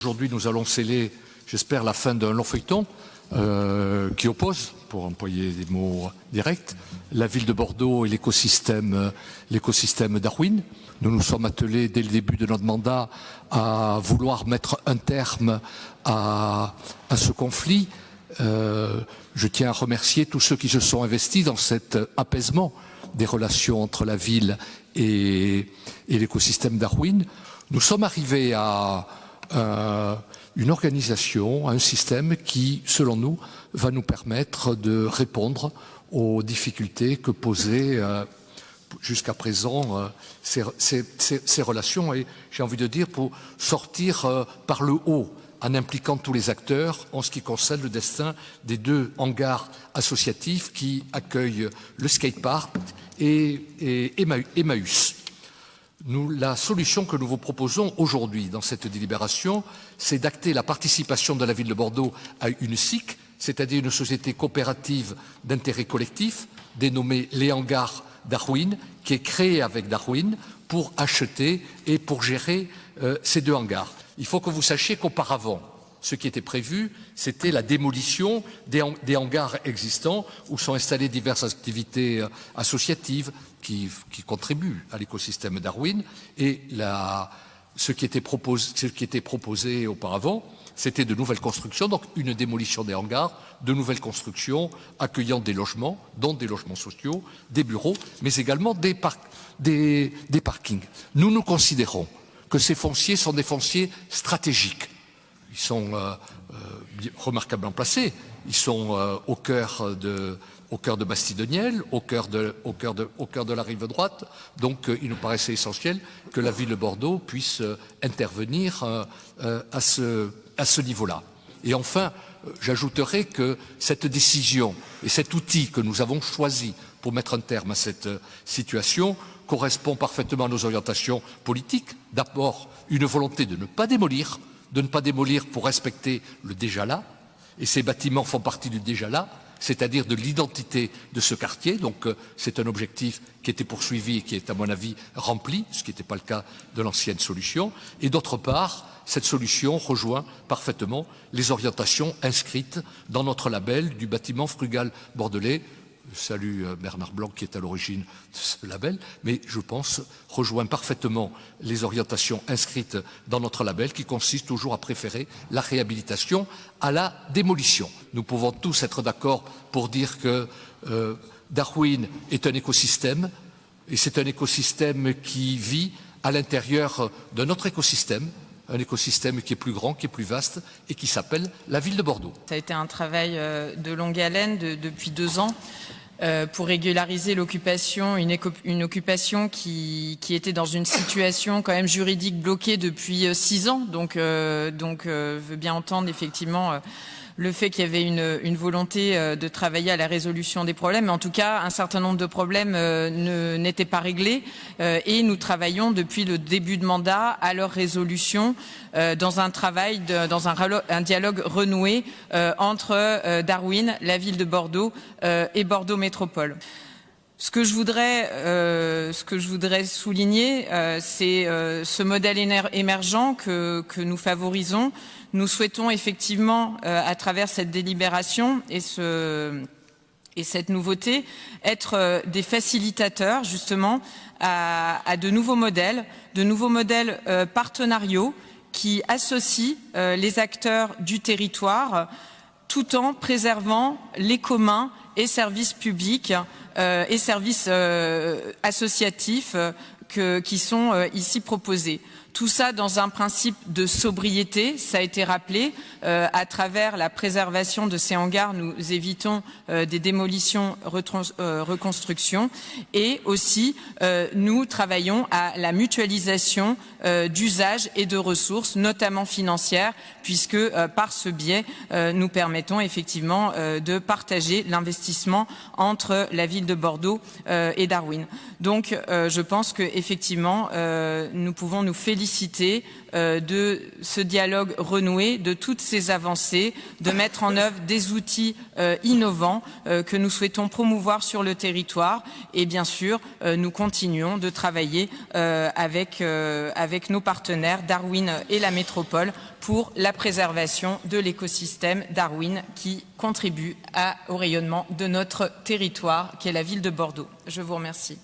Aujourd'hui, nous allons sceller, j'espère, la fin d'un long feuilleton qui oppose, pour employer des mots directs, la ville de Bordeaux et l'écosystème Darwin. Nous nous sommes attelés dès le début de notre mandat à vouloir mettre un terme à ce conflit. Je tiens à remercier tous ceux qui se sont investis dans cet apaisement des relations entre la ville et l'écosystème Darwin. Nous sommes arrivés à une organisation, un système qui, selon nous, va nous permettre de répondre aux difficultés que posaient jusqu'à présent ces relations. Et j'ai envie de dire, pour sortir par le haut, en impliquant tous les acteurs en ce qui concerne le destin des deux hangars associatifs qui accueillent le skatepark et Emmaüs. La solution que nous vous proposons aujourd'hui dans cette délibération, c'est d'acter la participation de la ville de Bordeaux à une SIC, c'est-à-dire une société coopérative d'intérêt collectif, dénommée les hangars Darwin, qui est créée avec Darwin pour acheter et pour gérer ces deux hangars. Il faut que vous sachiez qu'auparavant, ce qui était prévu, c'était la démolition des hangars existants où sont installées diverses activités associatives qui contribuent à l'écosystème Darwin. Et ce qui était proposé auparavant, c'était de nouvelles constructions, donc une démolition des hangars, de nouvelles constructions accueillant des logements, dont des logements sociaux, des bureaux, mais également des parkings. Nous considérons que ces fonciers sont des fonciers stratégiques. Ils sont remarquablement placés. Ils sont au cœur de Bastide-Niel, au cœur de la rive droite. Donc, il nous paraissait essentiel que la ville de Bordeaux puisse intervenir à ce niveau-là. Et enfin, j'ajouterai que cette décision et cet outil que nous avons choisi pour mettre un terme à cette situation correspond parfaitement à nos orientations politiques. D'abord, une volonté de ne pas démolir pour respecter le déjà là, et ces bâtiments font partie du déjà là, c'est-à-dire de l'identité de ce quartier. Donc c'est un objectif qui était poursuivi et qui est à mon avis rempli, ce qui n'était pas le cas de l'ancienne solution. Et d'autre part, cette solution rejoint parfaitement les orientations inscrites dans notre label du bâtiment frugal bordelais. Je salue Bernard Blanc qui est à l'origine de ce label, mais je pense rejoint parfaitement les orientations inscrites dans notre label qui consiste toujours à préférer la réhabilitation à la démolition. Nous pouvons tous être d'accord pour dire que Darwin est un écosystème et c'est un écosystème qui vit à l'intérieur d'un autre écosystème, un écosystème qui est plus grand, qui est plus vaste et qui s'appelle la ville de Bordeaux. Ça a été un travail de longue haleine depuis 2 ans pour régulariser l'occupation, une occupation qui était dans une situation quand même juridique bloquée depuis 6 ans. Donc veut bien entendre effectivement le fait qu'il y avait une volonté de travailler à la résolution des problèmes. Mais en tout cas, un certain nombre de problèmes n'étaient pas réglés et nous travaillons depuis le début de mandat à leur résolution dans un travail, dans un dialogue renoué entre Darwin, la ville de Bordeaux et Bordeaux Métropole. Ce que je voudrais souligner, c'est ce modèle émergent que nous favorisons. Nous souhaitons effectivement, à travers cette délibération et cette nouveauté, être des facilitateurs justement à de nouveaux modèles partenariaux qui associent les acteurs du territoire tout en préservant les communs et services publics et services associatifs qui sont ici proposés. Tout ça dans un principe de sobriété, ça a été rappelé. À travers la préservation de ces hangars, nous évitons des démolitions, reconstructions. Et aussi, nous travaillons à la mutualisation d'usages et de ressources, notamment financières, puisque par ce biais, nous permettons effectivement de partager l'investissement entre la ville de Bordeaux et Darwin. Donc, je pense qu'effectivement, nous pouvons nous féliciter féliciter de ce dialogue renoué, de toutes ces avancées, de mettre en œuvre des outils innovants que nous souhaitons promouvoir sur le territoire. Et bien sûr, nous continuons de travailler avec nos partenaires Darwin et la métropole pour la préservation de l'écosystème Darwin qui contribue au rayonnement de notre territoire, qui est la ville de Bordeaux. Je vous remercie.